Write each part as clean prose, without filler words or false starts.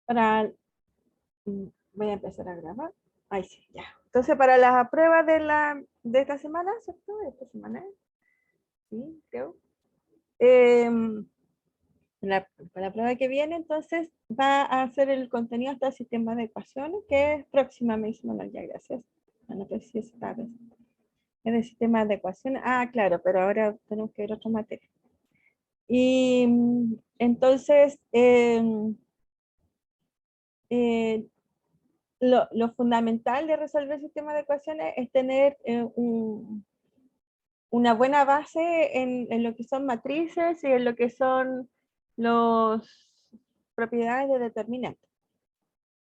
Para, voy a empezar a grabar. Ahí sí, ya. Entonces, para las pruebas de esta semana, ¿cierto? De esta semana, sí, creo. Para la prueba que viene, entonces, va a hacer el contenido hasta el sistema de ecuaciones, que es próximamente, ya, gracias. No sé si esta vez. Es el sistema de ecuaciones. Ah, claro, pero ahora tenemos que ver otra materia. Y entonces, lo fundamental de resolver el sistema de ecuaciones es tener una buena base en lo que son matrices y en lo que son las propiedades de determinantes.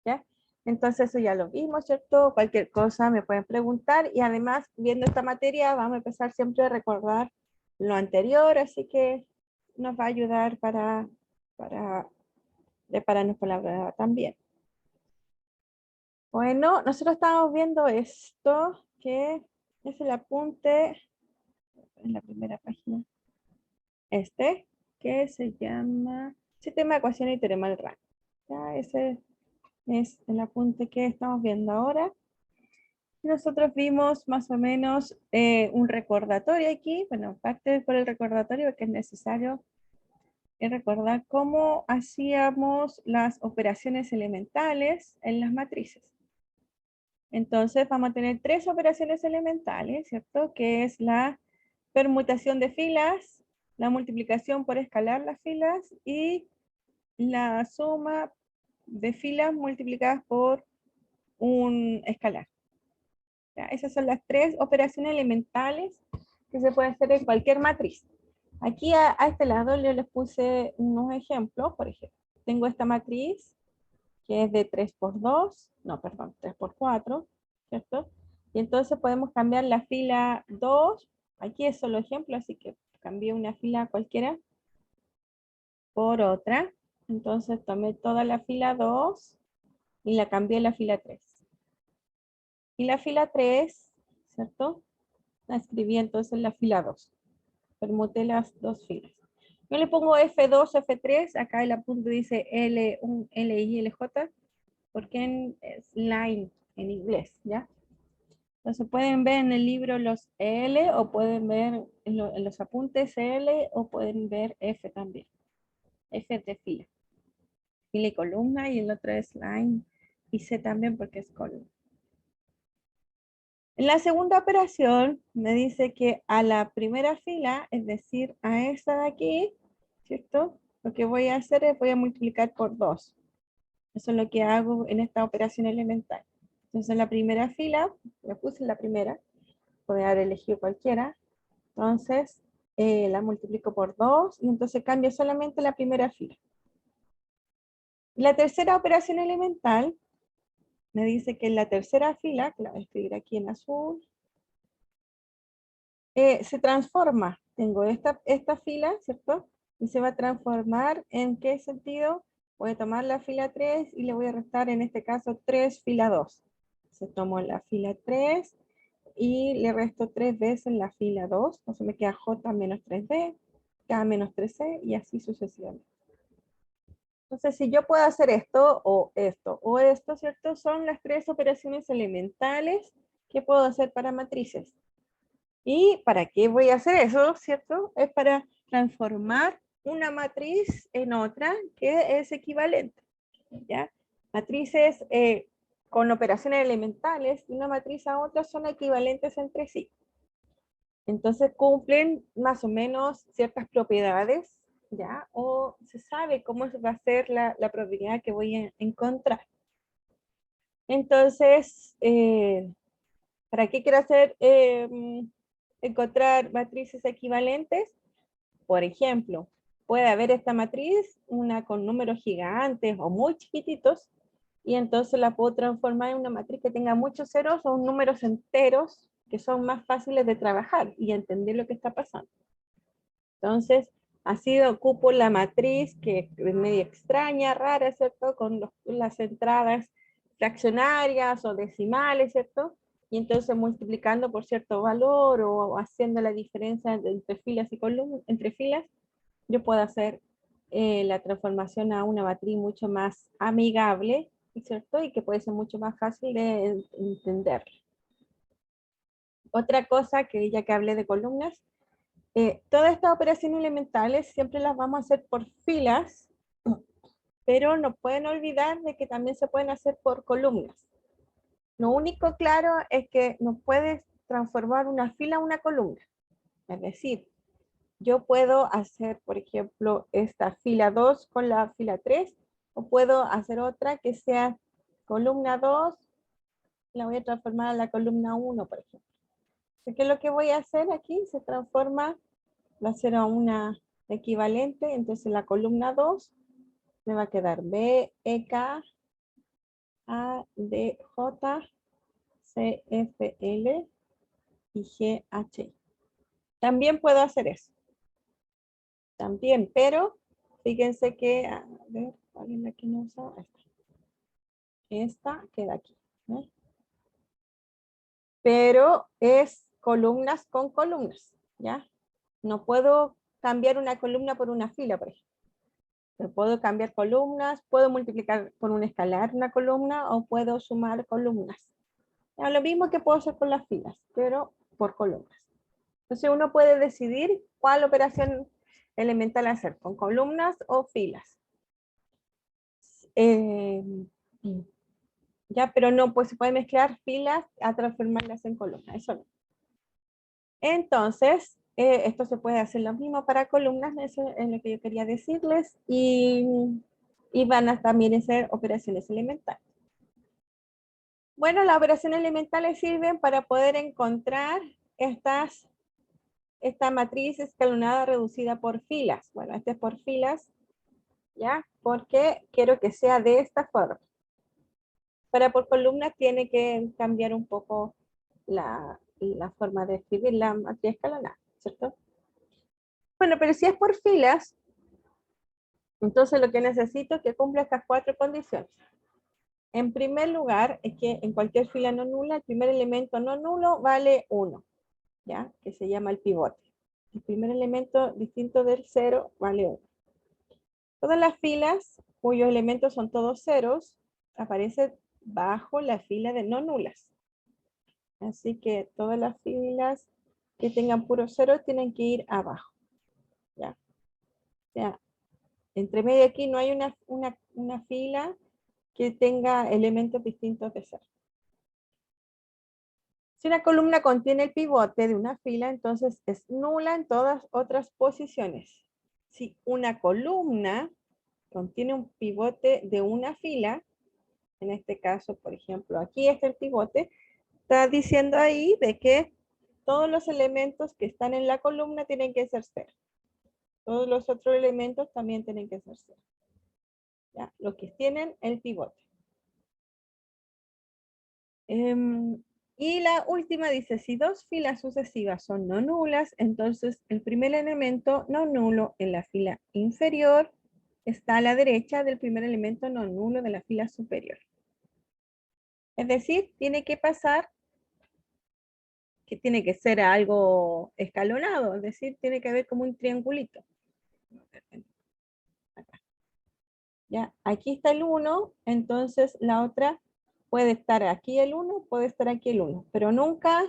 ¿Ya? Entonces eso ya lo vimos, ¿cierto? Cualquier cosa me pueden preguntar y además viendo esta materia vamos a empezar siempre a recordar lo anterior, así que nos va a ayudar para prepararnos para la prueba también. Bueno, nosotros estamos viendo esto, que es el apunte en la primera página. Que se llama Sistema de Ecuaciones y Teorema del rango. Ya, ese es el apunte que estamos viendo ahora. Nosotros vimos más o menos un recordatorio aquí. Bueno, parte por el recordatorio porque es necesario recordar cómo hacíamos las operaciones elementales en las matrices. Entonces vamos a tener tres operaciones elementales, ¿cierto? Que es la permutación de filas, la multiplicación por escalar las filas y la suma de filas multiplicadas por un escalar. ¿Ya? Esas son las tres operaciones elementales que se pueden hacer en cualquier matriz. Aquí a este lado yo les puse unos ejemplos. Por ejemplo, tengo esta matriz que es de 3 por 2, no, perdón, 3 por 4, ¿cierto? Y entonces podemos cambiar la fila 2, aquí es solo ejemplo, así que cambié una fila cualquiera por otra. Entonces tomé toda la fila 2 y la cambié a la fila 3. Y la fila 3, ¿cierto? La escribí entonces en la fila 2. Permuté las dos filas. Yo le pongo F2, F3, acá el apunte dice L1, LI, LJ, porque es line en inglés, ¿ya? Entonces pueden ver en el libro los L o pueden ver en los apuntes L o pueden ver F también. F de fila. Fila y columna y el otro es line y C también porque es columna. En la segunda operación me dice que a la primera fila, es decir, a esta de aquí, ¿cierto? Lo que voy a hacer es voy a multiplicar por 2. Eso es lo que hago en esta operación elemental. Entonces en la primera fila, la puse en la primera, puede haber elegido cualquiera. Entonces la multiplico por 2 y entonces cambio solamente la primera fila. La tercera operación elemental me dice que en la tercera fila, que la voy a escribir aquí en azul, se transforma. Tengo esta fila, ¿cierto? Y se va a transformar ¿en qué sentido? Voy a tomar la fila 3 y le voy a restar en este caso 3 fila 2. Se tomó la fila 3 y le resto 3 veces en la fila 2. Entonces me queda J menos 3B, K menos 3C y así sucesivamente. Entonces, si yo puedo hacer esto, o esto, ¿cierto? Son las tres operaciones elementales que puedo hacer para matrices. ¿Y para qué voy a hacer eso, cierto? Es para transformar una matriz en otra que es equivalente, ¿ya? Matrices con operaciones elementales de una matriz a otra son equivalentes entre sí. Entonces cumplen más o menos ciertas propiedades, ¿ya? O se sabe cómo va a ser la probabilidad que voy a encontrar. Entonces, ¿para qué quiero hacer? Encontrar matrices equivalentes. Por ejemplo, puede haber esta matriz, una con números gigantes o muy chiquititos, y entonces la puedo transformar en una matriz que tenga muchos ceros o números enteros que son más fáciles de trabajar y entender lo que está pasando. Entonces, así ocupo la matriz que es medio extraña, rara, ¿cierto? Con las entradas fraccionarias o decimales, ¿cierto? Y entonces multiplicando por cierto valor o haciendo la diferencia entre filas y columnas, entre filas, yo puedo hacer la transformación a una matriz mucho más amigable, ¿cierto? Y que puede ser mucho más fácil de entender. Otra cosa que ya que hablé de columnas, todas estas operaciones elementales siempre las vamos a hacer por filas, pero no pueden olvidar de que también se pueden hacer por columnas. Lo único claro es que no puedes transformar una fila a una columna. Es decir, yo puedo hacer, por ejemplo, esta fila 2 con la fila 3, o puedo hacer otra que sea columna 2, la voy a transformar a la columna 1, por ejemplo. Así que lo que voy a hacer aquí se transforma, va a ser a una equivalente, entonces la columna 2 me va a quedar B, E, K, A, D, J, C, F, L y G, H. También puedo hacer eso. También, pero fíjense que, a ver, ¿cuál es la que no usa? Esta queda aquí. ¿Eh? Pero es columnas con columnas, ¿ya? No puedo cambiar una columna por una fila, por ejemplo. Pero puedo cambiar columnas, puedo multiplicar por un escalar una columna o puedo sumar columnas. Ya, lo mismo que puedo hacer con las filas, pero por columnas. Entonces uno puede decidir cuál operación elemental hacer, con columnas o filas. Ya, pero no, pues se puede mezclar filas a transformarlas en columnas, eso no. Entonces, esto se puede hacer lo mismo para columnas, eso es lo que yo quería decirles, y van a también ser operaciones elementales. Bueno, las operaciones elementales sirven para poder encontrar esta matriz escalonada reducida por filas. Bueno, este es por filas, ¿ya? Porque quiero que sea de esta forma. Para por columnas tiene que cambiar un poco la forma de escribir la matriz escalonada, ¿cierto? Bueno, pero si es por filas, entonces lo que necesito es que cumpla estas 4 condiciones. En primer lugar, es que en cualquier fila no nula, el primer elemento no nulo vale 1, ¿ya? Que se llama el pivote. El primer elemento distinto del 0 vale 1. Todas las filas cuyos elementos son todos ceros aparecen bajo la fila de no nulas. Así que todas las filas que tengan puros ceros tienen que ir abajo. ¿Ya? O sea, entre medio aquí no hay una fila que tenga elementos distintos de cero. Si una columna contiene el pivote de una fila, entonces es nula en todas otras posiciones. Si una columna contiene un pivote de una fila, en este caso, por ejemplo, aquí está el pivote, está diciendo ahí de que todos los elementos que están en la columna tienen que ser cero. Todos los otros elementos también tienen que ser cero. ¿Ya? Los que tienen el pivote. Y la última dice, si dos filas sucesivas son no nulas, entonces el primer elemento no nulo en la fila inferior está a la derecha del primer elemento no nulo de la fila superior. Es decir, tiene que pasar, que tiene que ser algo escalonado, es decir, tiene que haber como un triangulito. Acá. Ya, aquí está el 1, entonces la otra puede estar aquí el 1, puede estar aquí el 1, pero nunca,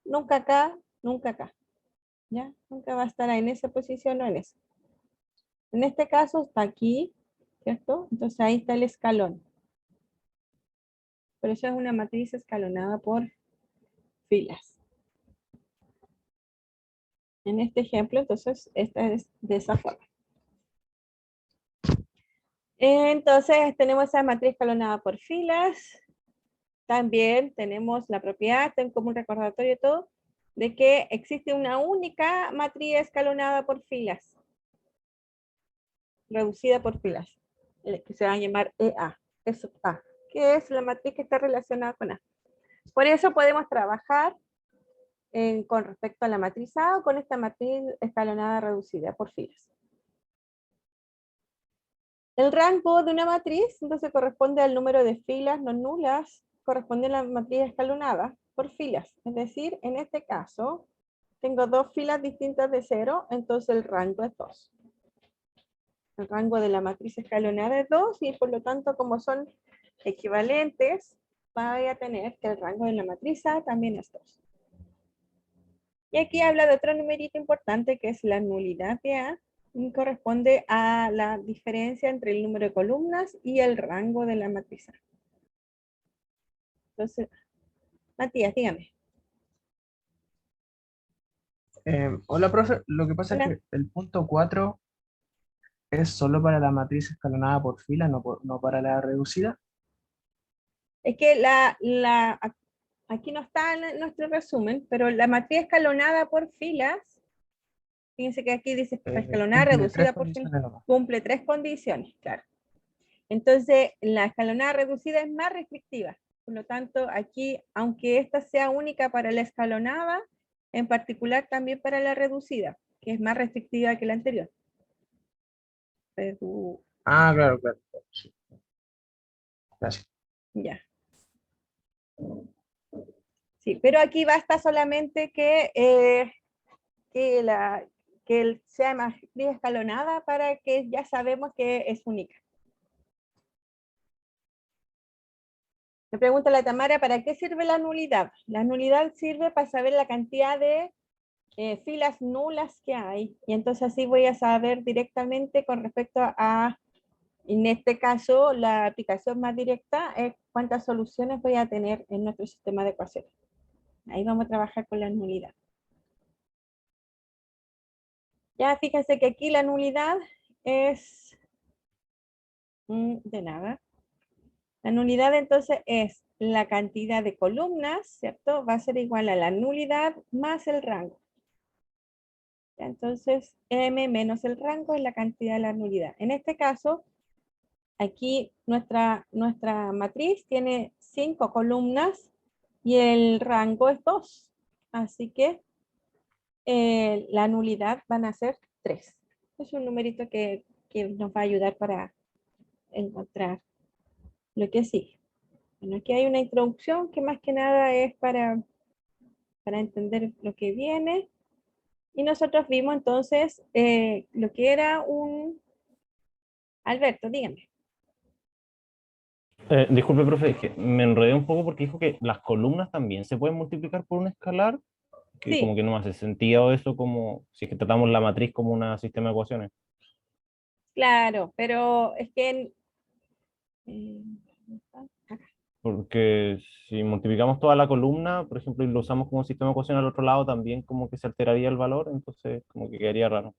nunca acá, nunca acá. ¿Ya? Nunca va a estar en esa posición o en esa. En este caso está aquí, ¿cierto? Entonces ahí está el escalón. Por eso es una matriz escalonada por filas. En este ejemplo, entonces, esta es de esa forma. Entonces, tenemos esa matriz escalonada por filas. También tenemos la propiedad, tengo como un recordatorio y todo, de que existe una única matriz escalonada por filas. Reducida por filas. Que se va a llamar EA. Es A. Que es la matriz que está relacionada con A. Por eso podemos trabajar con respecto a la matriz A o con esta matriz escalonada reducida por filas. El rango de una matriz entonces corresponde al número de filas no nulas, corresponde a la matriz escalonada por filas. Es decir, en este caso, tengo dos filas distintas de 0, entonces el rango es 2. El rango de la matriz escalonada es 2 y por lo tanto, como son equivalentes, voy a tener que el rango de la matriz A también es 2. Y aquí habla de otro numerito importante que es la nulidad de A, y corresponde a la diferencia entre el número de columnas y el rango de la matriz A. Entonces, Matías, dígame. Hola, profe. Lo que pasa es Hola. que el punto 4 es solo para la matriz escalonada por fila, no para la reducida. Es que aquí no está en nuestro resumen, pero la matriz escalonada por filas, fíjense que aquí dice escalonada Cumple tres reducida por filas, condiciones nomás. cumple 3 condiciones, claro. Entonces, la escalonada reducida es más restrictiva. Por lo tanto, aquí, aunque esta sea única para la escalonada, en particular también para la reducida, que es más restrictiva que la anterior. Ah, claro, claro. Sí, gracias. Ya. Sí, pero aquí basta solamente que, sea matriz escalonada para que ya sabemos que es única. Me pregunta la Tamara, ¿para qué sirve la nulidad? La nulidad sirve para saber la cantidad de filas nulas que hay. Y entonces así voy a saber directamente con respecto a, en este caso, la aplicación más directa es cuántas soluciones voy a tener en nuestro sistema de ecuaciones. Ahí vamos a trabajar con la nulidad. Ya fíjense que aquí la nulidad es de nada. La nulidad entonces es la cantidad de columnas, ¿cierto? Va a ser igual a la nulidad más el rango. Entonces, m menos el rango es la cantidad de la nulidad. En este caso, aquí nuestra matriz tiene 5 columnas y el rango es 2. Así que la nulidad van a ser 3. Es un numerito que nos va a ayudar para encontrar lo que sigue. Bueno, aquí hay una introducción que más que nada es para entender lo que viene. Y nosotros vimos entonces lo que era un... Alberto, dígame. Disculpe, profe, es que me enredé un poco porque dijo que las columnas también se pueden multiplicar por un escalar, que como Sí, que no me hace sentido eso como si es que tratamos la matriz como un sistema de ecuaciones. claro, pero es que... acá. Porque si multiplicamos toda la columna, por ejemplo, y lo usamos como un sistema de ecuaciones al otro lado, también como que se alteraría el valor, entonces como que quedaría raro.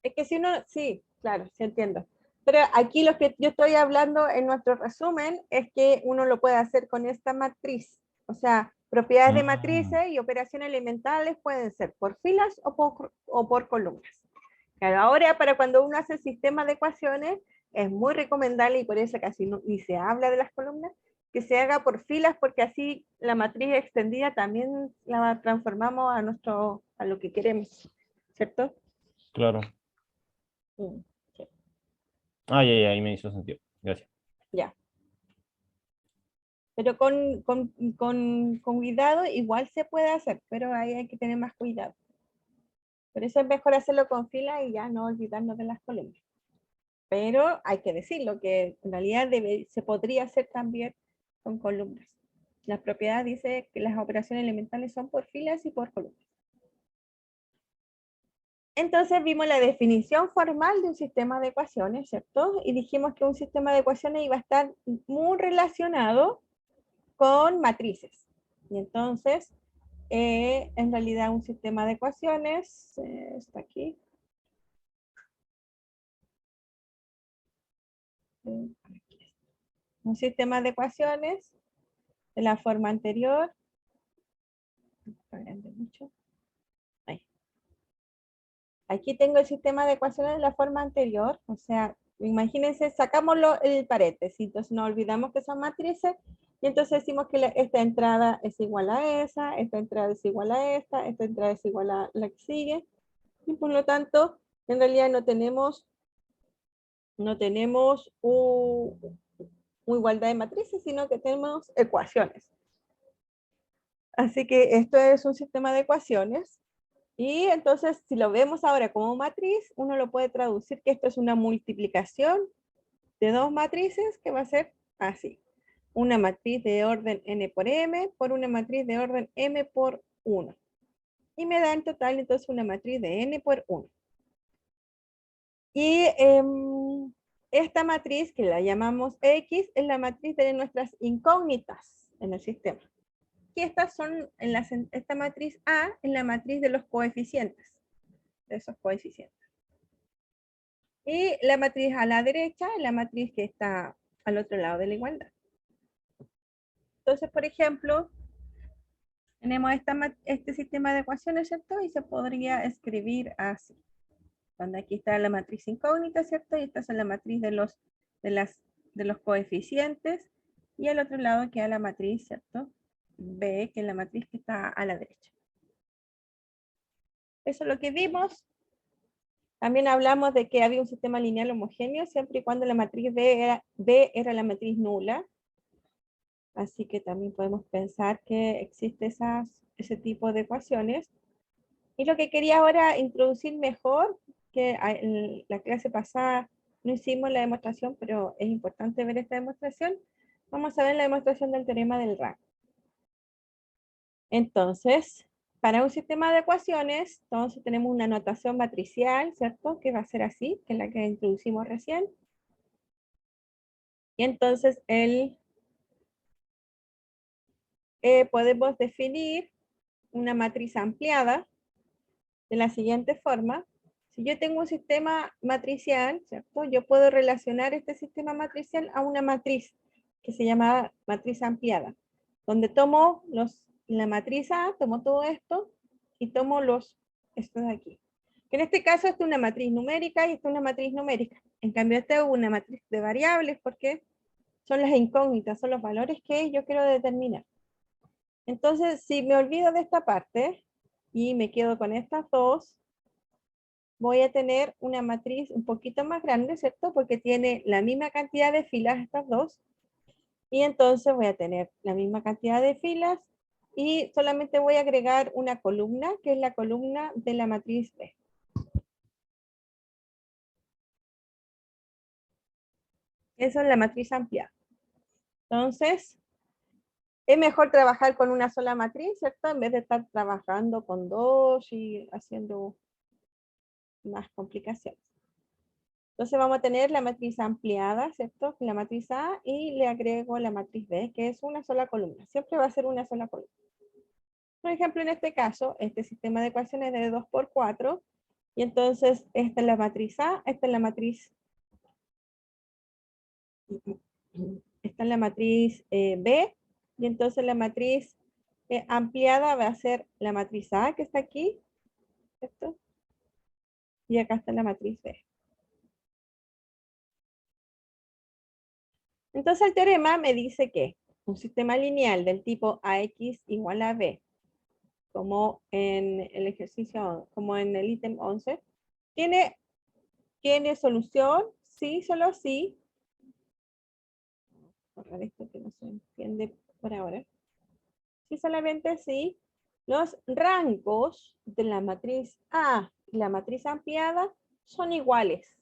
Es que si uno, sí, claro, sí entiendo. Pero aquí lo que yo estoy hablando en nuestro resumen es que uno lo puede hacer con esta matriz. O sea, propiedades de Ah, matrices y operaciones elementales pueden ser por filas o por columnas. Claro, ahora para cuando uno hace sistema de ecuaciones, es muy recomendable y por eso casi ni se habla de las columnas, que se haga por filas porque así la matriz extendida también la transformamos a lo que queremos, ¿cierto? claro. Sí, Ah, ya, ya, ahí me hizo sentido. Gracias. ya. Pero con cuidado igual se puede hacer, pero ahí hay que tener más cuidado. Por eso es mejor hacerlo con fila y ya no olvidarnos de las columnas. Pero hay que decirlo, que en realidad se podría hacer también con columnas. La propiedad dice que las operaciones elementales son por filas y por columnas. Entonces vimos la definición formal de un sistema de ecuaciones, ¿cierto? Y dijimos que un sistema de ecuaciones iba a estar muy relacionado con matrices. Y entonces, en realidad un sistema de ecuaciones, está aquí. Un sistema de ecuaciones de la forma anterior. Mucho. Ahí. Aquí tengo el sistema de ecuaciones de la forma anterior, o sea, imagínense, sacamos el paréntesis, entonces no olvidamos que son matrices, y entonces decimos que esta entrada es igual a esta entrada es igual a esta entrada es igual a la que sigue, y por lo tanto, en realidad no tenemos una igualdad de matrices, sino que tenemos ecuaciones. Así que esto es un sistema de ecuaciones, Y entonces, si lo vemos ahora como matriz, uno lo puede traducir que esto es una multiplicación de dos matrices que va a ser así. Una matriz de orden n por m por una matriz de orden m por 1. Y me da en total entonces una matriz de n por 1. Y esta matriz, que la llamamos X, es la matriz de nuestras incógnitas en el sistema. Y estas son, esta matriz A es la matriz de los coeficientes, de esos coeficientes. Y la matriz a la derecha es la matriz que está al otro lado de la igualdad. Entonces, por ejemplo, tenemos este sistema de ecuaciones, ¿cierto? Y se podría escribir así. Donde aquí está la matriz incógnita, ¿cierto? Y esta es la matriz de los coeficientes. Y al otro lado queda la matriz, ¿cierto? B, que es la matriz que está a la derecha. Eso es lo que vimos. También hablamos de que había un sistema lineal homogéneo siempre y cuando la matriz B era la matriz nula. Así que también podemos pensar que existe ese tipo de ecuaciones. Y lo que quería ahora introducir mejor, que en la clase pasada no hicimos la demostración, pero es importante ver esta demostración. Vamos a ver la demostración del teorema del rango. Entonces, para un sistema de ecuaciones, entonces tenemos una notación matricial, ¿cierto? Que va a ser así, que es la que introducimos recién. Y entonces podemos definir una matriz ampliada de la siguiente forma. Si yo tengo un sistema matricial, ¿cierto? Yo puedo relacionar este sistema matricial a una matriz que se llama matriz ampliada, donde tomo la matriz A, tomo todo esto y tomo estos de aquí. Que en este caso esta es una matriz numérica y esta es una matriz numérica. En cambio esta es una matriz de variables porque son las incógnitas, son los valores que yo quiero determinar. Entonces, si me olvido de esta parte y me quedo con estas dos, voy a tener una matriz un poquito más grande, ¿cierto? Porque tiene la misma cantidad de filas estas dos. Y entonces voy a tener la misma cantidad de filas y solamente voy a agregar una columna, que es la columna de la matriz B. Esa es la matriz ampliada. Entonces, es mejor trabajar con una sola matriz, ¿cierto? En vez de estar trabajando con dos y haciendo más complicaciones. Entonces vamos a tener la matriz ampliada, ¿cierto? La matriz A y le agrego la matriz B, que es una sola columna. Siempre va a ser una sola columna. Por ejemplo, en este caso, este sistema de ecuaciones es de 2 por 4. Y entonces esta es la matriz A, esta es la matriz B. Y entonces la matriz ampliada va a ser la matriz A, que está aquí, ¿cierto? Y acá está la matriz B. Entonces el teorema me dice que un sistema lineal del tipo AX igual a B, como en el ejercicio, como en el ítem 11, tiene solución, sí, solo sí. Borrar esto que no se entiende por ahora. Sí, solamente sí. Los rangos de la matriz A y la matriz ampliada son iguales.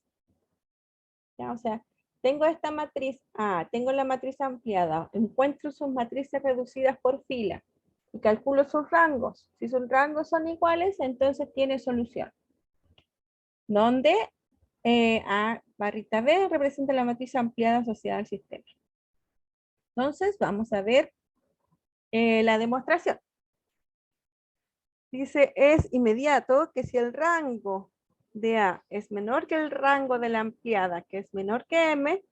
¿Ya? O sea, tengo esta matriz A, tengo la matriz ampliada, encuentro sus matrices reducidas por fila y calculo sus rangos. Si sus rangos son iguales, entonces tiene solución. Donde A barrita B representa la matriz ampliada asociada al sistema. Entonces, vamos a ver la demostración. Dice, es inmediato que si el rango de A es menor que el rango de la ampliada, que es menor que M,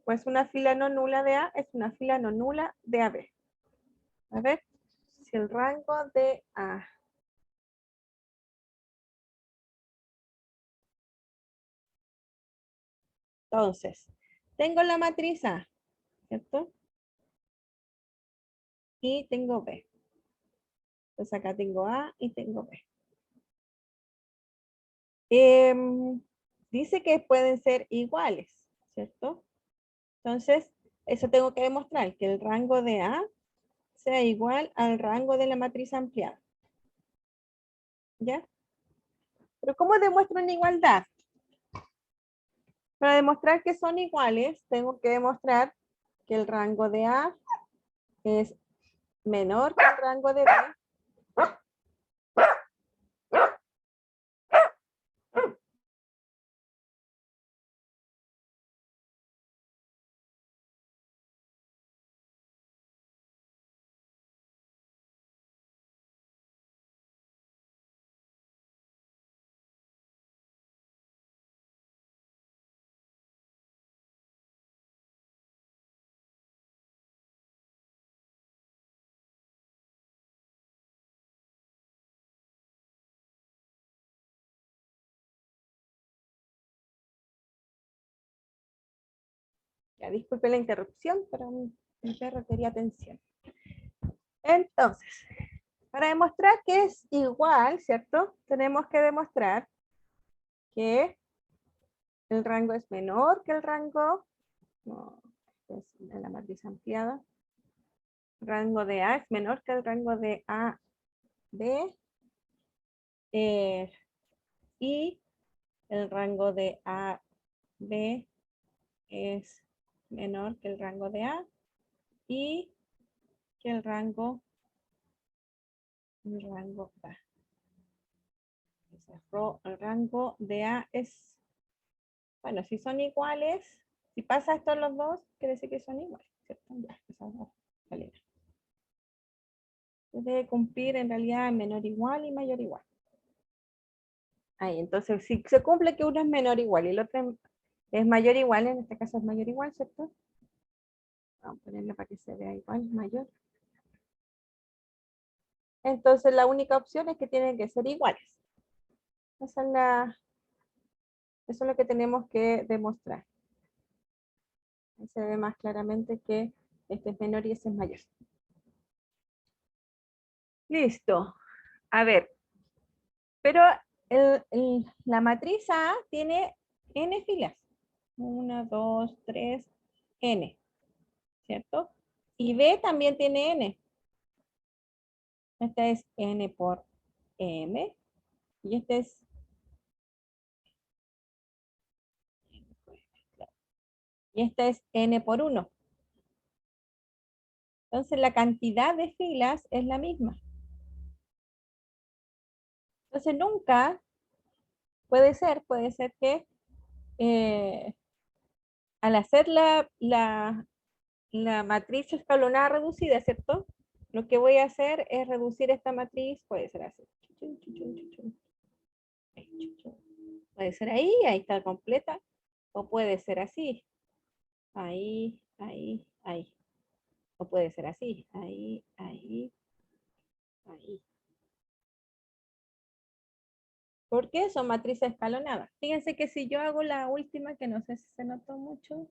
pues una fila no nula de A es una fila no nula de AB. A ver, si el rango de A entonces, tengo la matriz A, ¿cierto? Y tengo B. Entonces acá tengo A y tengo B. Dice que pueden ser iguales, ¿cierto? Entonces, eso tengo que demostrar, que el rango de A sea igual al rango de la matriz ampliada. ¿Ya? Pero ¿cómo demuestro una igualdad? Para demostrar que son iguales, tengo que demostrar que el rango de A es menor que el rango de B. Ya, disculpe la interrupción, pero mi perro quería atención. Entonces, para demostrar que es igual, ¿cierto? Tenemos que demostrar que el rango es menor que el rango, no, es de la matriz ampliada. El rango de A es menor que el rango de A, B. Y el rango de A, B es menor que el rango de A y que el rango B. El rango de A es, bueno, si son iguales, si pasa esto en los dos, quiere decir que son iguales, ¿cierto? Ya, esas dos salidas. Debe cumplir en realidad menor igual y mayor igual. Ahí, entonces, si se cumple que uno es menor igual y el otro es mayor igual, en este caso es mayor igual, ¿cierto? Vamos a ponerle para que se vea igual, mayor. Entonces, la única opción es que tienen que ser iguales. Eso es lo que tenemos que demostrar. Ahí se ve más claramente que este es menor y este es mayor. Listo. A ver. Pero la matriz A tiene n filas. 1, 2, 3, n. ¿Cierto? Y B también tiene n. Esta es n por m. Y este es n por 1. Entonces la cantidad de filas es la misma. Entonces nunca puede ser que al hacer la matriz escalonada reducida, ¿cierto? Lo que voy a hacer es reducir esta matriz, puede ser así. Puede ser ahí está completa. O puede ser así. Ahí. O puede ser así. Ahí. ¿Por qué son matrices escalonadas? Fíjense que si yo hago la última, que no sé si se notó mucho,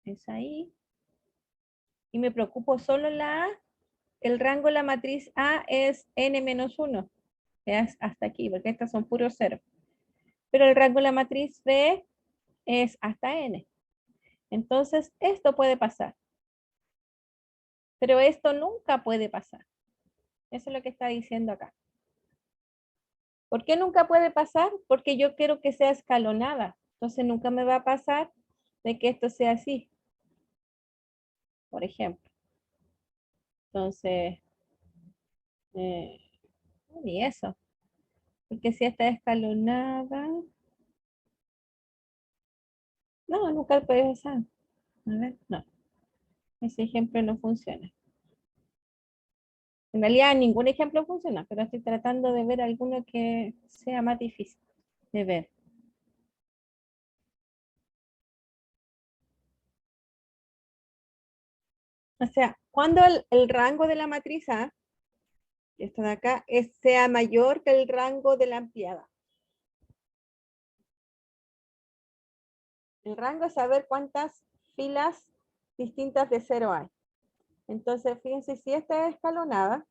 es ahí. Y me preocupo solo la A, el rango de la matriz A es n-1. Es hasta aquí, porque estas son puros ceros. Pero el rango de la matriz B es hasta n. Entonces, esto puede pasar. Pero esto nunca puede pasar. Eso es lo que está diciendo acá. ¿Por qué nunca puede pasar? Porque yo quiero que sea escalonada. Entonces, nunca me va a pasar de que esto sea así. Por ejemplo. Entonces, ni eso. Porque si esta es escalonada, no, nunca puede pasar. A ver, no. Ese ejemplo no funciona. En realidad ningún ejemplo funciona, pero estoy tratando de ver alguno que sea más difícil de ver. O sea, cuando el rango de la matriz A, esta de acá, sea mayor que el rango de la ampliada. El rango es saber cuántas filas distintas de 0 hay. Entonces, fíjense, si esta es escalonada,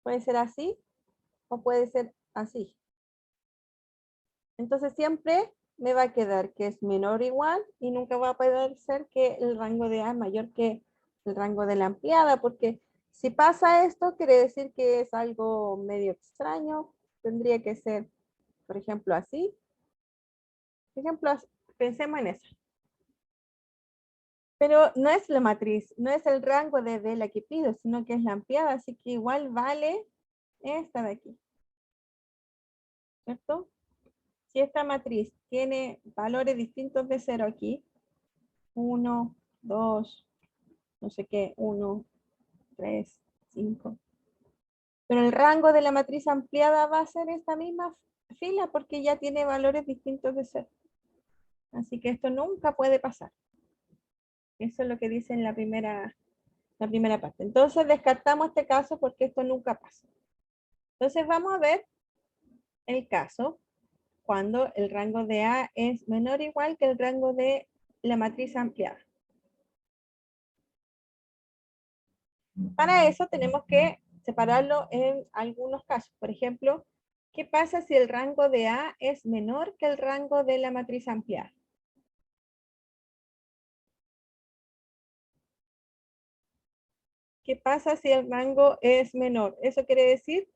puede ser así o puede ser así. Entonces, siempre me va a quedar que es menor o igual y nunca va a poder ser que el rango de A es mayor que el rango de la ampliada, porque si pasa esto, quiere decir que es algo medio extraño, tendría que ser, por ejemplo, así. Por ejemplo, pensemos en eso. Pero no es la matriz, no es el rango de B la que pido, sino que es la ampliada, así que igual vale esta de aquí. ¿Cierto? Si esta matriz tiene valores distintos de 0 aquí, 1, 2, no sé qué, 1, 3, 5. Pero el rango de la matriz ampliada va a ser esta misma fila porque ya tiene valores distintos de 0. Así que esto nunca puede pasar. Eso es lo que dice en la primera parte. Entonces descartamos este caso porque esto nunca pasa. Entonces vamos a ver el caso cuando el rango de A es menor o igual que el rango de la matriz ampliada. Para eso tenemos que separarlo en algunos casos. Por ejemplo, ¿qué pasa si el rango de A es menor que el rango de la matriz ampliada? ¿Qué pasa si el rango es menor? Eso quiere decir,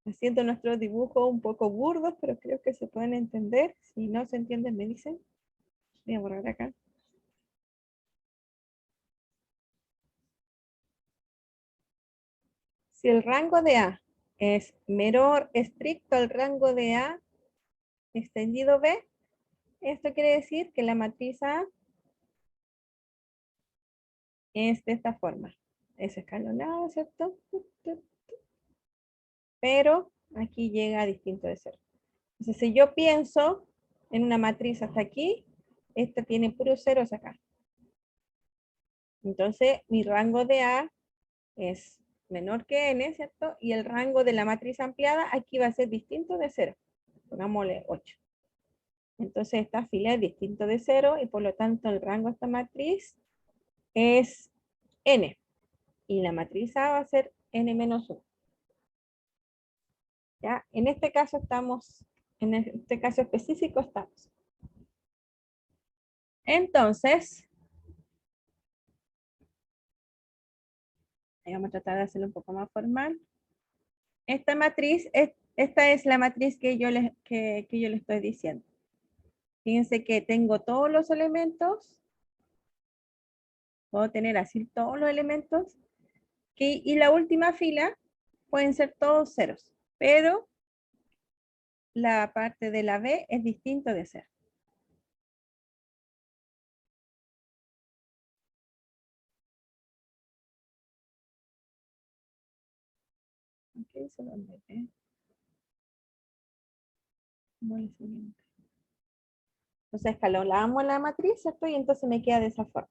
haciendo nuestros dibujos un poco burdos, pero creo que se pueden entender. Si no se entienden, me dicen. Voy a borrar acá. Si el rango de A es menor estricto al rango de A extendido B, esto quiere decir que la matriz A es de esta forma. Es escalonado, ¿cierto? Pero aquí llega a distinto de 0. Entonces, si yo pienso en una matriz hasta aquí, esta tiene puros ceros acá. Entonces, mi rango de A es menor que n, ¿cierto? Y el rango de la matriz ampliada aquí va a ser distinto de 0. Pongámosle 8. Entonces, esta fila es distinto de 0 y por lo tanto el rango de esta matriz es n. Y la matriz A va a ser n menos 1. ¿Ya? En este caso estamos, en este caso específico estamos. Entonces, vamos a tratar de hacerlo un poco más formal. Esta matriz, esta es la matriz que yo les estoy diciendo. Fíjense que tengo todos los elementos. Puedo tener así todos los elementos. Y la última fila pueden ser todos ceros. Pero la parte de la B es distinto de 0. Ok, se lo mete. Como el siguiente. Entonces escalonamos la matriz, ¿cierto? Y entonces me queda de esa forma.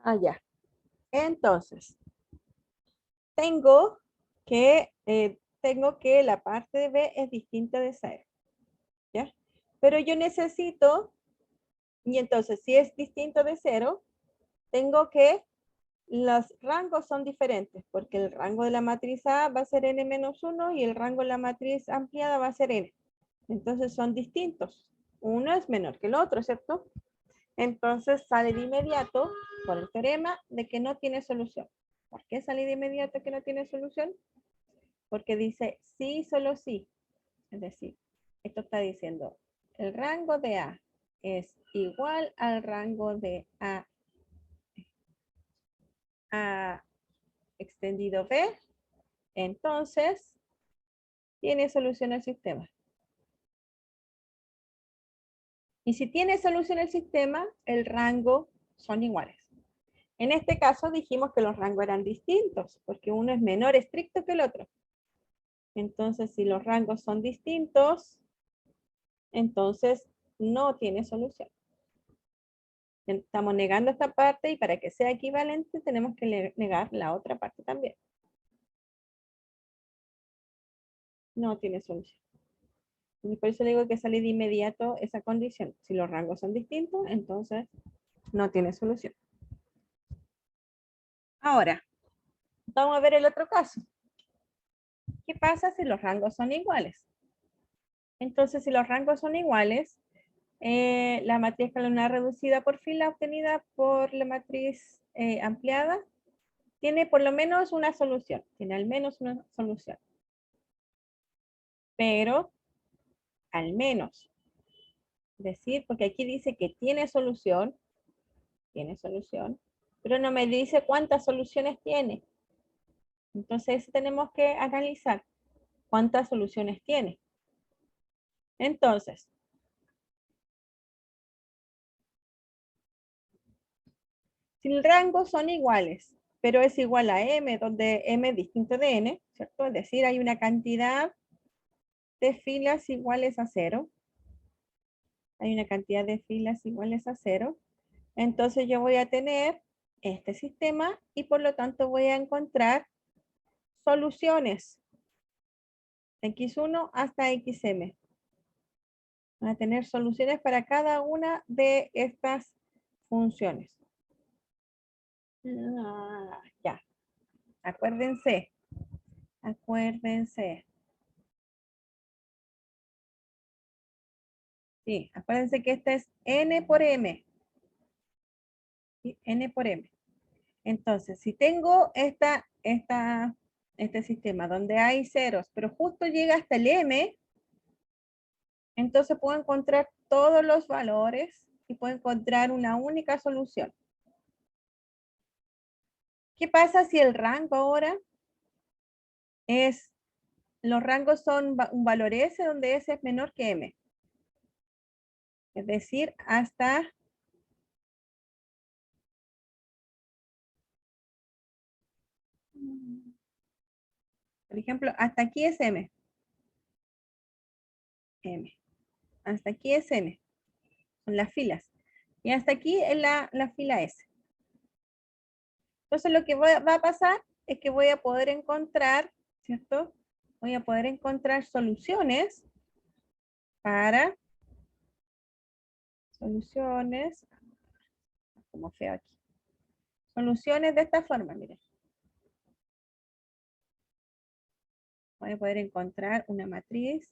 Ah, ya. Entonces, tengo que la parte de B es distinta de 0. ¿Ya? Pero yo necesito, y entonces si es distinto de 0, tengo que los rangos son diferentes, porque el rango de la matriz A va a ser n menos 1 y el rango de la matriz ampliada va a ser n. Entonces son distintos. Uno es menor que el otro, ¿cierto? Entonces sale de inmediato por el teorema de que no tiene solución. ¿Por qué sale de inmediato que no tiene solución? Porque dice sí, solo sí. Es decir, esto está diciendo el rango de A es igual al rango de A extendido B, entonces tiene solución el sistema. Y si tiene solución el sistema, el rango son iguales. En este caso dijimos que los rangos eran distintos, porque uno es menor estricto que el otro. Entonces, si los rangos son distintos, entonces no tiene solución. Estamos negando esta parte y para que sea equivalente tenemos que negar la otra parte también. No tiene solución. Y por eso le digo que sale de inmediato esa condición. Si los rangos son distintos, entonces no tiene solución. Ahora, vamos a ver el otro caso. ¿Qué pasa si los rangos son iguales? Entonces, si los rangos son iguales, la matriz escalonada reducida por fila obtenida por la matriz ampliada tiene por lo menos una solución, tiene al menos una solución. Pero, al menos, decir, porque aquí dice que tiene solución, pero no me dice cuántas soluciones tiene. Entonces tenemos que analizar cuántas soluciones tiene. Entonces, si el rango son iguales, pero es igual a m, donde m es distinto de n, ¿cierto? Es decir, hay una cantidad de filas iguales a 0. Hay una cantidad de filas iguales a 0. Entonces yo voy a tener este sistema y por lo tanto voy a encontrar soluciones. X1 hasta XM. Van a tener soluciones para cada una de estas funciones. Ya. Acuérdense. Sí, acuérdense que esta es n por m. ¿Sí? N por m. Entonces, si tengo este sistema donde hay ceros, pero justo llega hasta el m, entonces puedo encontrar todos los valores y puedo encontrar una única solución. ¿Qué pasa si el rango ahora es, los rangos son un valor S donde S es menor que M? Es decir, hasta por ejemplo, hasta aquí es M. Hasta aquí es N. Son las filas. Y hasta aquí es la fila S. Entonces lo que va a pasar es que voy a poder encontrar, ¿cierto? Voy a poder encontrar soluciones para soluciones, como feo aquí. Soluciones de esta forma, miren. Voy a poder encontrar una matriz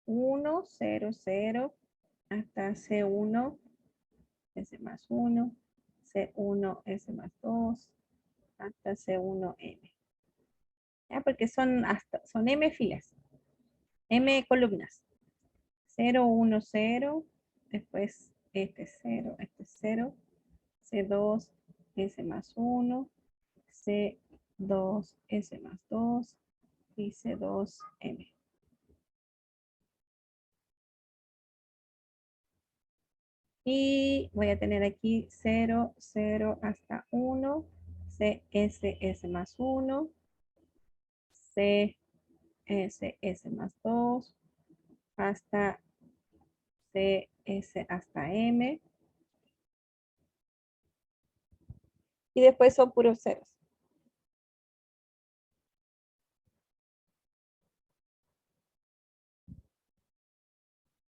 1, 0, 0, hasta C1, S más 1, C1, S más 2, hasta C1M. ¿Ya? Porque son M filas, M columnas. 0, 1, 0, después este 0, este 0, C2, S más 1, C2, S más 2 y C2M. Y voy a tener aquí 0, 0 hasta 1, CS más 1, CS más 2, hasta CS hasta M. Y después son puros ceros.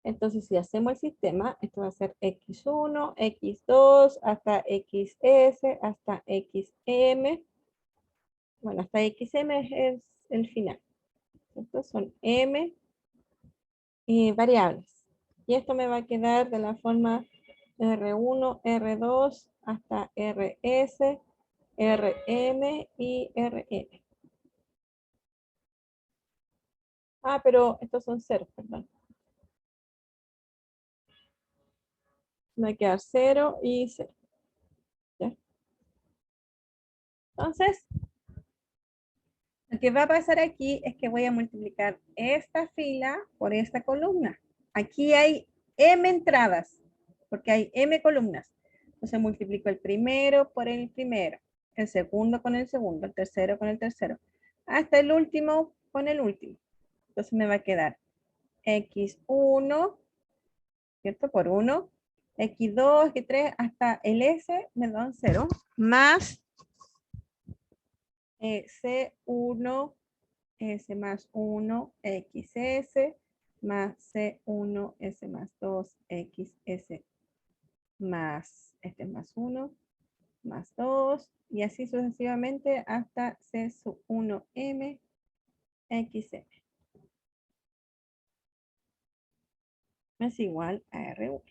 Entonces, si hacemos el sistema, esto va a ser X1, X2, hasta XS, hasta XM. Bueno, hasta XM es el final. Estos son M variables. Y esto me va a quedar de la forma R1, R2, hasta RS, RM y RM. Pero estos son ceros, perdón. Me va a quedar 0 y 0. ¿Ya? Entonces, lo que va a pasar aquí es que voy a multiplicar esta fila por esta columna. Aquí hay M entradas, porque hay M columnas. Entonces multiplico el primero por el primero, el segundo con el segundo, el tercero con el tercero, hasta el último con el último. Entonces me va a quedar X1, ¿cierto? Por 1, X2, X3, hasta el S me dan 0, más C1, S más 1, XS, más C1, S más 2, XS, más este más 1, más 2, y así sucesivamente hasta C sub 1M, XM. Es igual a R1.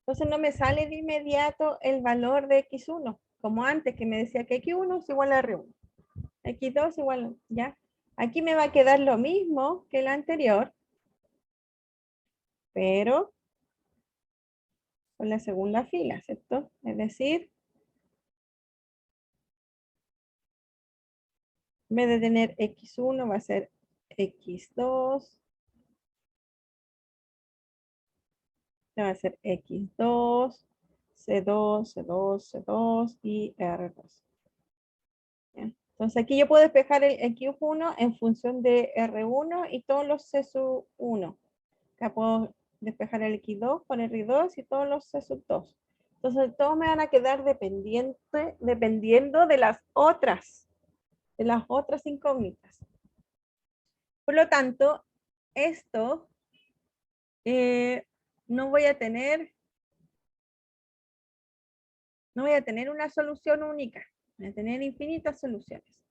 Entonces no me sale de inmediato el valor de x1, como antes que me decía que x1 es igual a R1, x2 igual a, ¿ya? Aquí me va a quedar lo mismo que el anterior, pero con la segunda fila, ¿cierto? Es decir, en vez de tener x1 va a ser x2, va a ser x2, C2, C2, C2 y R2. ¿Ya? Entonces aquí yo puedo despejar el X1 en función de R1 y todos los C1. Acá puedo despejar el X2 con R2 y todos los C2. Entonces todos me van a quedar dependiendo de las otras incógnitas. Por lo tanto, esto no voy a tener una solución única, voy a tener infinitas soluciones.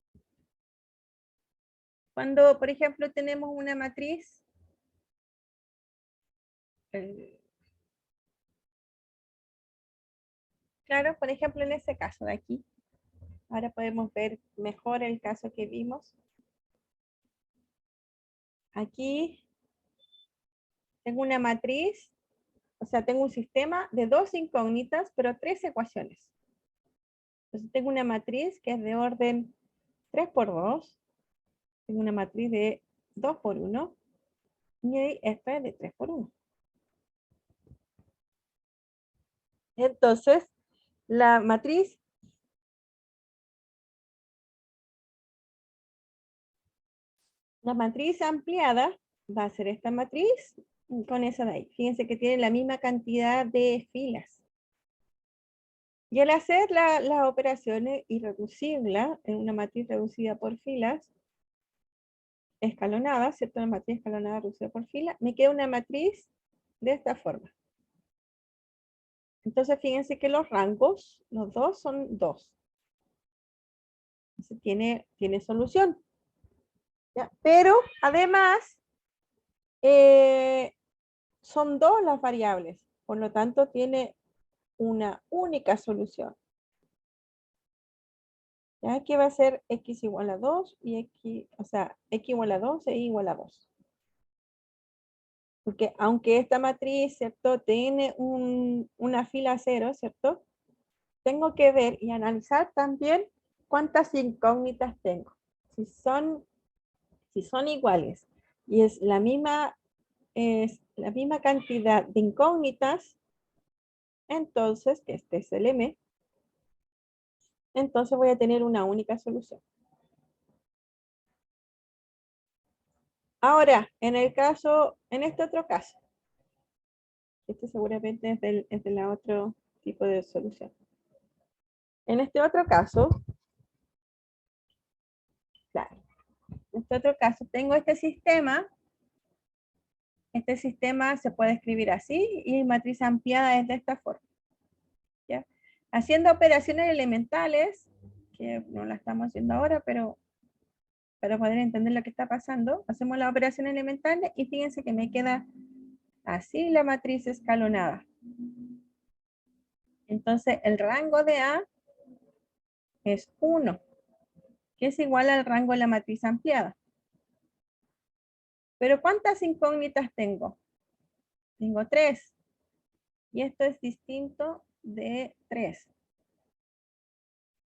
Cuando, por ejemplo, tenemos una matriz, claro, por ejemplo, en este caso de aquí, ahora podemos ver mejor el caso que vimos. Aquí tengo una matriz, o sea, tengo un sistema de 2 incógnitas, pero 3 ecuaciones. Entonces tengo una matriz que es de orden 3 por 2, tengo una matriz de 2 por 1, y esta es de 3 por 1. Entonces, la matriz ampliada va a ser esta matriz con esa de ahí. Fíjense que tiene la misma cantidad de filas. Y al hacer las operaciones y reducirla en una matriz reducida por filas, escalonada, ¿cierto? Una matriz escalonada reducida por fila, me queda una matriz de esta forma. Entonces fíjense que los rangos, los dos son 2. Entonces tiene solución. ¿Ya? Pero además, son 2 las variables. Por lo tanto, tiene una única solución. ¿Ya? Que va a ser x igual a 2 y x, o sea, x igual a 2 e y igual a 2. Porque aunque esta matriz, ¿cierto? Tiene una fila 0, ¿cierto? Tengo que ver y analizar también cuántas incógnitas tengo. Si son iguales y es la misma cantidad de incógnitas, entonces, que este es el M, entonces voy a tener una única solución. Ahora, en este otro caso, este seguramente es del otro tipo de solución. En este otro caso, claro, en este otro caso tengo este sistema se puede escribir así y matriz ampliada es de esta forma. ¿Ya? Haciendo operaciones elementales, que no la estamos haciendo ahora, pero para poder entender lo que está pasando, hacemos la operación elemental y fíjense que me queda así la matriz escalonada. Entonces el rango de A es 1, que es igual al rango de la matriz ampliada. Pero ¿cuántas incógnitas tengo? Tengo 3. Y esto es distinto de 3.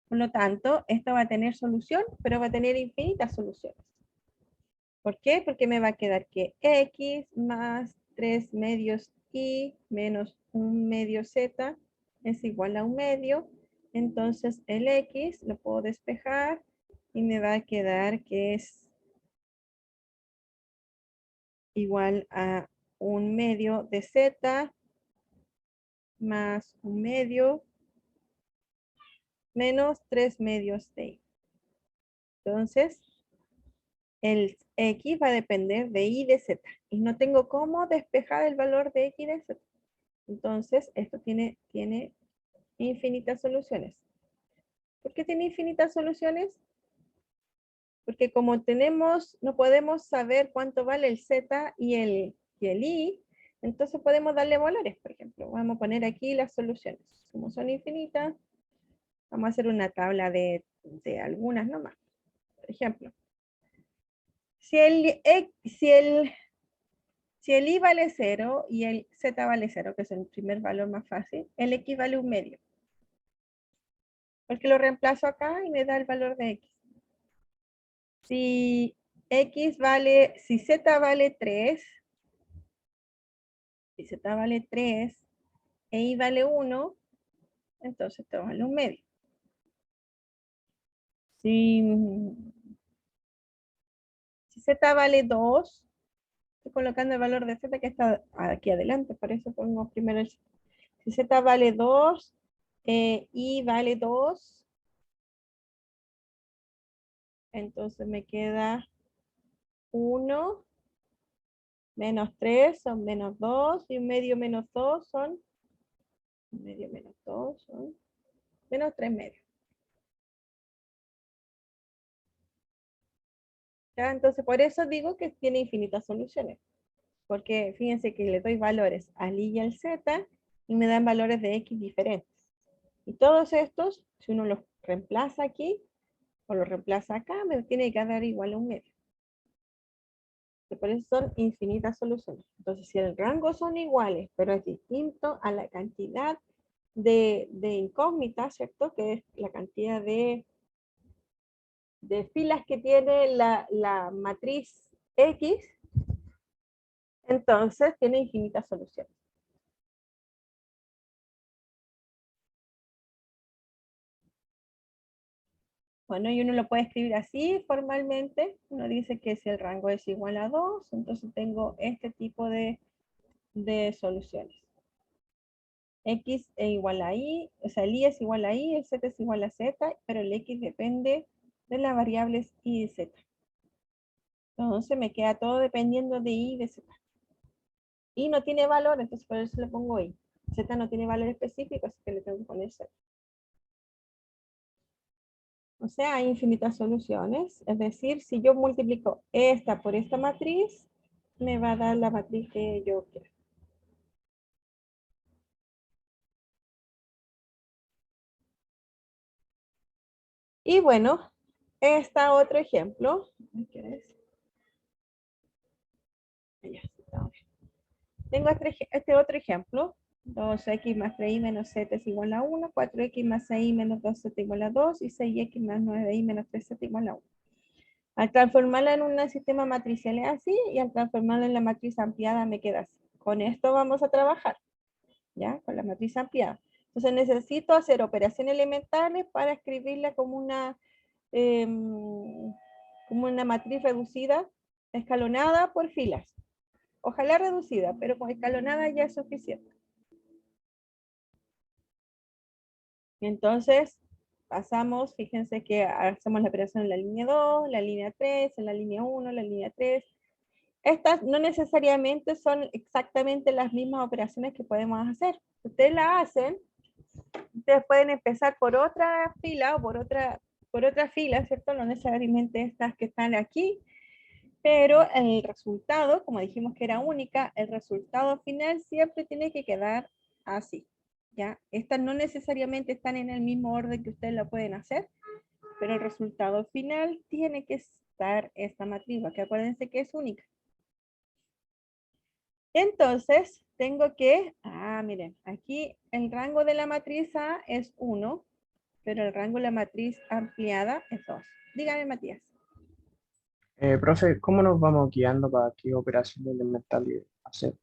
Por lo tanto, esto va a tener solución, pero va a tener infinitas soluciones. ¿Por qué? Porque me va a quedar que x más 3 medios y menos 1 medio z es igual a 1 medio. Entonces el x lo puedo despejar y me va a quedar que es igual a 1 medio de z más 1 medio menos 3 medios de y. Entonces, el x va a depender de y de z. Y no tengo cómo despejar el valor de x y de z. Entonces, esto tiene infinitas soluciones. ¿Por qué tiene infinitas soluciones? Porque como no podemos saber cuánto vale el z y el y, Entonces podemos darle valores, por ejemplo. Vamos a poner aquí las soluciones. Como son infinitas, vamos a hacer una tabla de algunas nomás. Por ejemplo, si el I vale 0 y el Z vale 0, que es el primer valor más fácil, el X vale 1/2. Porque lo reemplazo acá y me da el valor de X. Si Z vale 3, si Z vale 3 e I vale 1, entonces esto vale 1/2. Si Z vale 2, estoy colocando el valor de Z que está aquí adelante, por eso pongo primero el Z. Si Z vale 2, I vale 2, entonces me queda 1 menos 3 son menos 2 y 1/2 menos 2 son, 1/2 menos 2 son menos 3/2. ¿Ya? Entonces por eso digo que tiene infinitas soluciones. Porque fíjense que le doy valores al I y al Z y me dan valores de X diferentes. Y todos estos, si uno los reemplaza aquí o los reemplaza acá, me tiene que dar igual a 1/2. Por eso son infinitas soluciones. Entonces, si el rango son iguales, pero es distinto a la cantidad de incógnitas, ¿cierto? Que es la cantidad de filas que tiene la matriz X, entonces tiene infinitas soluciones. Bueno, y uno lo puede escribir así formalmente. Uno dice que si el rango es igual a 2, entonces tengo este tipo de soluciones. X es igual a Y, o sea, el Y es igual a Y, el Z es igual a Z, pero el X depende de las variables Y y Z. Entonces me queda todo dependiendo de Y y de Z. Y no tiene valor, entonces por eso le pongo Y. Z no tiene valor específico, así que le tengo que poner Z. O sea, hay infinitas soluciones. Es decir, si yo multiplico esta por esta matriz, me va a dar la matriz que yo quiero. Y bueno, está otro ejemplo. ¿Qué es? Tengo este otro ejemplo. 2x más 3y menos z es igual a 1, 4x más 6y menos 2z igual a 2 y 6x más 9y menos 3z igual a 1. Al transformarla en un sistema matricial es así y al transformarla en la matriz ampliada me queda así. Con esto vamos a trabajar, ¿ya? Con la matriz ampliada. Entonces necesito hacer operaciones elementales para escribirla como una matriz reducida, escalonada por filas. Ojalá reducida, pero con escalonada ya es suficiente. Entonces, pasamos, fíjense que hacemos la operación en la línea 2, la línea 3, en la línea 1, la línea 3. Estas no necesariamente son exactamente las mismas operaciones que podemos hacer. Ustedes la hacen, ustedes pueden empezar por otra fila o por otra fila, ¿cierto? No necesariamente estas que están aquí, pero el resultado, como dijimos que era única, el resultado final siempre tiene que quedar así. ¿Ya? Estas no necesariamente están en el mismo orden que ustedes lo pueden hacer, pero el resultado final tiene que estar esta matriz, que acuérdense que es única. Entonces, tengo que, miren, aquí el rango de la matriz A es 1, pero el rango de la matriz ampliada es 2. Dígame, Matías. Profe, ¿cómo nos vamos guiando para qué operación elemental hacer?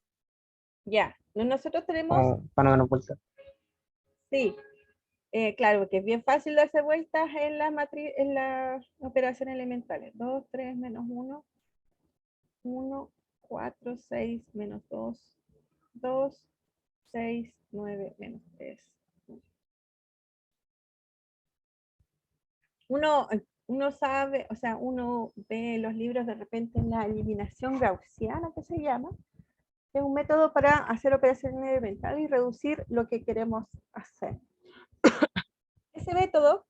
Ya, nosotros tenemos, Para darnos vuelta. sí, claro, que es bien fácil darse vueltas en las operaciones elementales. 2, 3, menos 1, 1, 4, 6, menos 2, 2, 6, 9, menos 3. Uno sabe, o sea, uno ve los libros de repente en la eliminación gaussiana, que se llama, que es un método para hacer operaciones elementales y reducir lo que queremos hacer. Ese método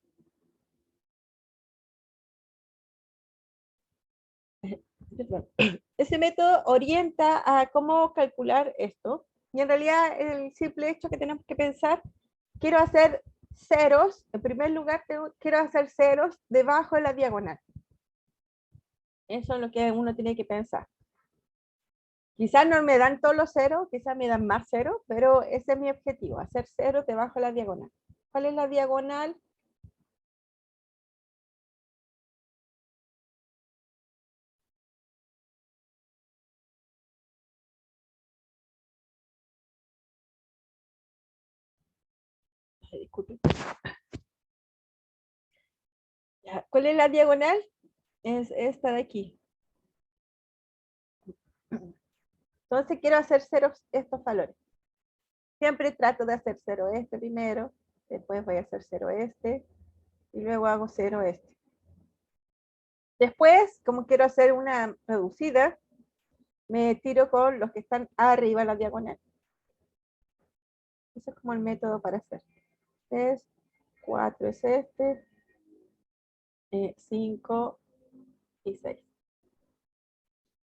Ese método orienta a cómo calcular esto. Y en realidad el simple hecho que tenemos que pensar, quiero hacer ceros, en primer lugar quiero hacer ceros debajo de la diagonal. Eso es lo que uno tiene que pensar. Quizás no me dan todos los ceros, quizás me dan más ceros, pero ese es mi objetivo, hacer ceros debajo de la diagonal. ¿Cuál es la diagonal? Disculpen. ¿Cuál es la diagonal? Es esta de aquí. Entonces quiero hacer ceros estos valores. Siempre trato de hacer cero este primero, después voy a hacer cero este, y luego hago cero este. Después, como quiero hacer una reducida, me tiro con los que están arriba de la diagonal. Ese es como el método para hacer. 3, 4 es este, 5 y 6.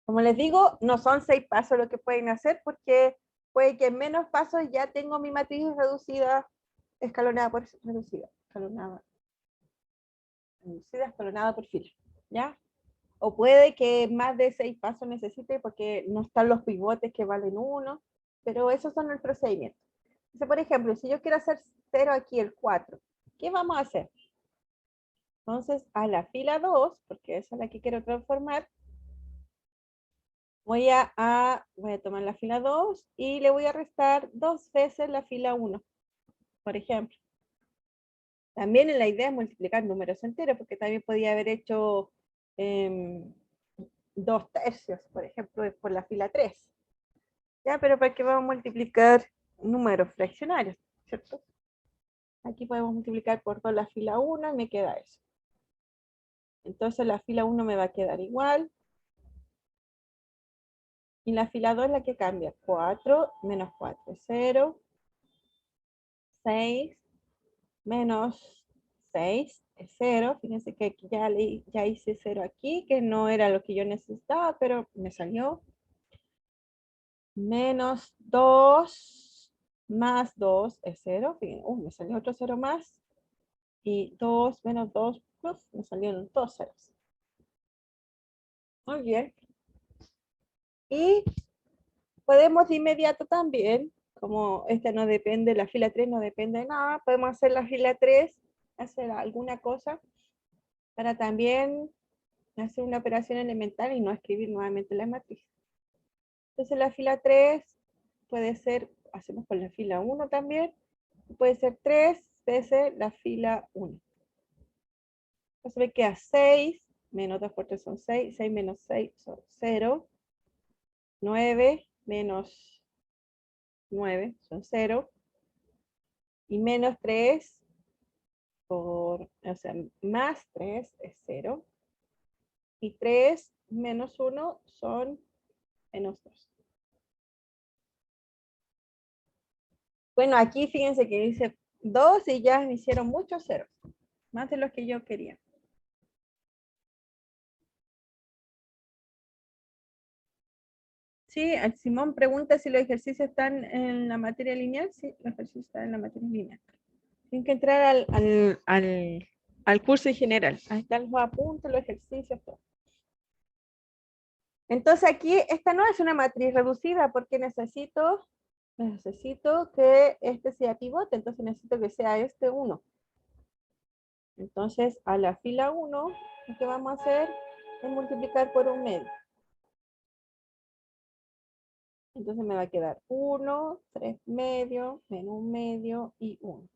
Como les digo, no son 6 pasos lo que pueden hacer porque puede que en menos pasos ya tengo mi matriz reducida, escalonada por reducida, escalonada por fila, ¿ya? O puede que más de 6 pasos necesite porque no están los pivotes que valen 1, pero esos son el procedimiento. Entonces, por ejemplo, si yo quiero hacer 0 aquí, el 4, ¿qué vamos a hacer? Entonces, a la fila 2, porque esa es la que quiero transformar, voy a tomar la fila 2 y le voy a restar 2 veces la fila 1, por ejemplo. También en la idea es multiplicar números enteros, porque también podía haber hecho 2/3, por ejemplo, por la fila 3. Ya, pero ¿para qué vamos a multiplicar números fraccionarios? ¿Cierto? Aquí podemos multiplicar por 2 la fila 1 y me queda eso. Entonces la fila 1 me va a quedar igual. Y la fila 2 es la que cambia. 4 menos 4 es 0. 6 menos 6 es 0. Fíjense que aquí ya hice 0 aquí, que no era lo que yo necesitaba, pero me salió. Menos 2 más 2 es 0. Fíjense, me salió otro 0 más. Y 2 menos 2, me salieron 2 ceros. Muy bien. Y podemos de inmediato también, como esta no depende, la fila 3 no depende de nada, podemos hacer la fila 3, hacer alguna cosa para también hacer una operación elemental y no escribir nuevamente la matriz. Entonces la fila 3 puede ser, hacemos con la fila 1 también, puede ser 3 veces la fila 1. Entonces me queda 6, menos 2 por 3 son 6, 6 menos 6 son 0, 9 menos 9 son 0, y menos 3 o sea, más 3 es 0, y 3 menos 1 son menos 2. Bueno, aquí fíjense que dice 2 y ya me hicieron muchos ceros, más de los que yo quería. Sí, Simón pregunta si los ejercicios están en la materia lineal. Sí, los ejercicios están en la materia lineal. Tienen que entrar al curso en general. Ahí están los apuntes, los ejercicios, todo. Entonces aquí, esta no es una matriz reducida porque necesito que este sea pivote, entonces necesito que sea este 1. Entonces a la fila 1, lo que vamos a hacer es multiplicar por 1/2. Entonces me va a quedar 1, 3 medios, menos 1/2 y 1.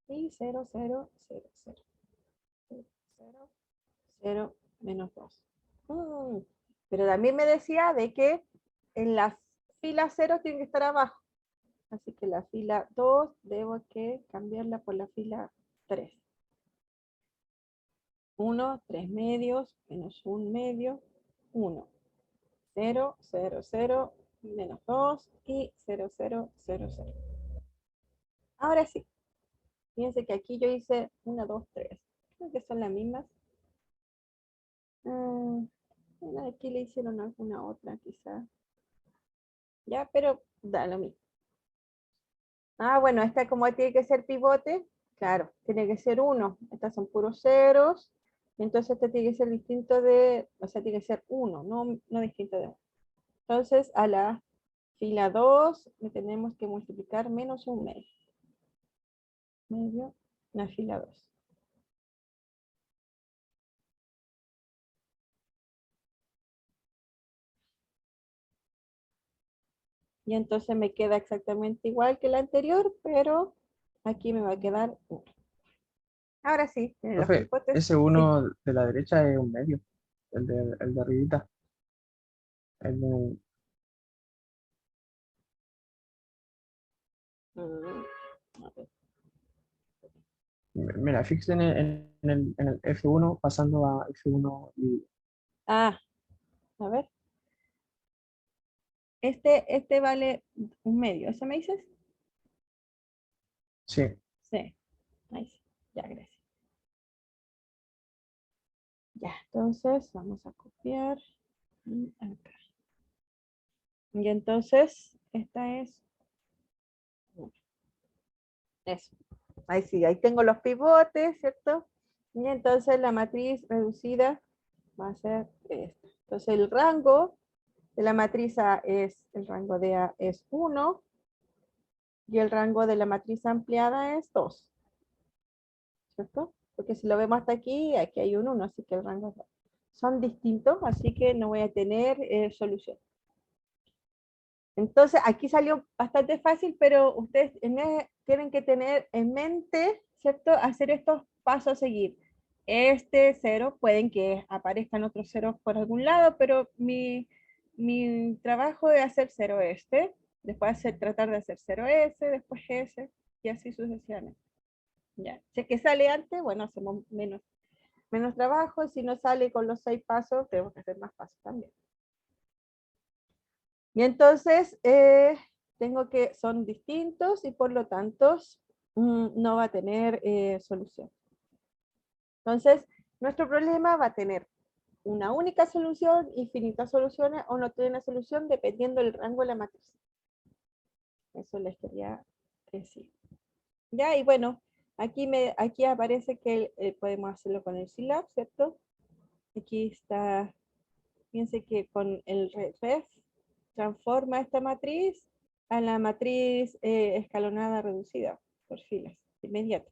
Y 0, 0, 0, 0. 0, 0, menos 2. Pero también me decía de que en la fila 0 tiene que estar abajo. Así que la fila 2 debo que cambiarla por la fila 3. 1, 3 medios, menos 1 medio, 1. 0, 0, 0, menos 2 y 0, 0, 0, 0. Ahora sí. Fíjense que aquí yo hice 1, 2, 3. Creo que son las mismas. Bueno, aquí le hicieron alguna otra quizá. Ya, pero da lo mismo. Ah, bueno, esta como tiene que ser pivote, claro, tiene que ser 1. Estas son puros ceros. Entonces este tiene que ser distinto de, o sea, tiene que ser 1, no distinto de 1. Entonces a la fila 2 le tenemos que multiplicar menos un medio. Medio, la fila 2. Y entonces me queda exactamente igual que la anterior, pero aquí me va a quedar 1. Ahora sí, los Profe, pivotes, ese sí. uno de la derecha es un medio, el de arribita. El de- A ver. mira, fíjense en el F1 pasando a F1 y Ah, a ver. Este vale un medio. ¿Eso me dices? sí. Sí. Ahí sí. Ya, gracias. Ya, entonces vamos a copiar. Y acá. Y entonces, esta es eso. Ahí sí, ahí tengo los pivotes, ¿cierto? Y entonces la matriz reducida va a ser esta. Entonces el rango de la matriz A es, el rango de A es 1 y el rango de la matriz ampliada es 2, ¿cierto? Porque si lo vemos hasta aquí, aquí hay un 1, así que el rango es 2. Son distintos, así que no voy a tener solución. Entonces, aquí salió bastante fácil, pero ustedes tienen que tener en mente, ¿cierto? Hacer estos pasos a seguir. Este cero, pueden que aparezcan otros ceros por algún lado, pero mi trabajo es hacer cero este, después tratar de hacer cero ese, después ese, y así sucesivamente. Ya. Si es que sale antes, bueno, hacemos menos trabajo. Si no sale con los 6 pasos, tenemos que hacer más pasos también. Y entonces tengo que, son distintos y por lo tanto no va a tener solución. Entonces, nuestro problema va a tener una única solución, infinitas soluciones o no tiene una solución dependiendo del rango de la matriz. Eso les quería decir. Ya, y bueno, aquí aparece que podemos hacerlo con el Silab, ¿cierto? Aquí está, fíjense que con el ref transforma esta matriz a la matriz escalonada reducida por filas, inmediato.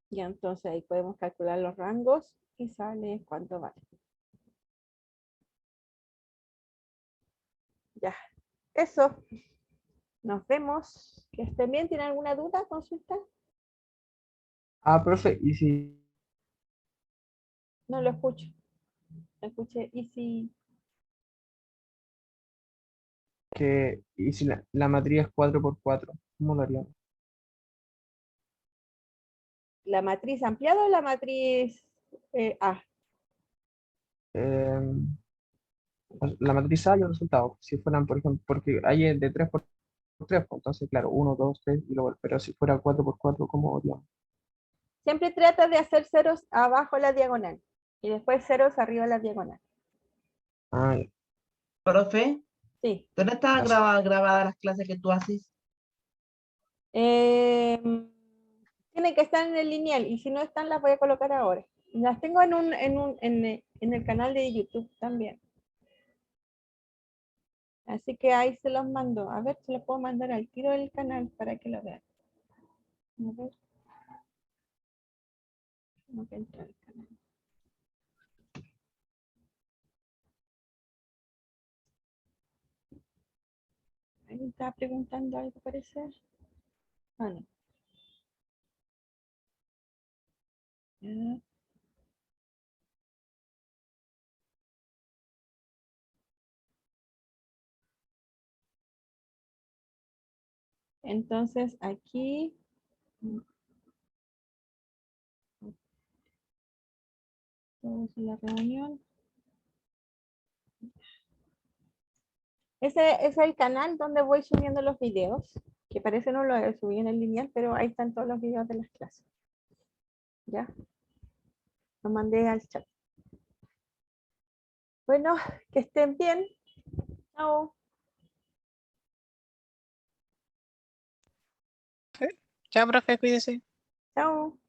Y entonces ahí podemos calcular los rangos y sale cuánto vale. Ya, eso. Nos vemos. Que estén bien. ¿Tienen alguna duda, consulta? Ah, profe, y si, No lo escucho. Lo escuché. Y si y si la matriz es 4 por 4, ¿cómo lo haríamos? la matriz ampliada o la matriz A. Eh, la matriz A y los resultados, si fueran, por ejemplo, porque hay de 3 por 3, pues, entonces, claro, uno 2 3 y luego, pero si fuera 4 por 4, ¿cómo haríamos? Siempre trata de hacer ceros abajo la diagonal y después ceros arriba la diagonal. Ah, ya, Profe, Sí. ¿dónde están gracias. grabadas las clases que tú haces? Tienen que estar en el lineal y si no están las voy a colocar ahora. Las tengo en el canal de YouTube también. Así que ahí se los mando. A ver, se los puedo mandar al tiro del canal para que lo vean. A ver. Tengo que entrar al canal. ¿Alguien estaba preguntando algo, parece? Ah, no. Ya. Entonces aquí todos en la reunión. Ese es el canal donde voy subiendo los videos, que parece no lo subí en el lineal, pero ahí están todos los videos de las clases. ¿Ya? Lo mandé al chat. Bueno, que estén bien. Chao. Chao, profe, cuídese. Chao.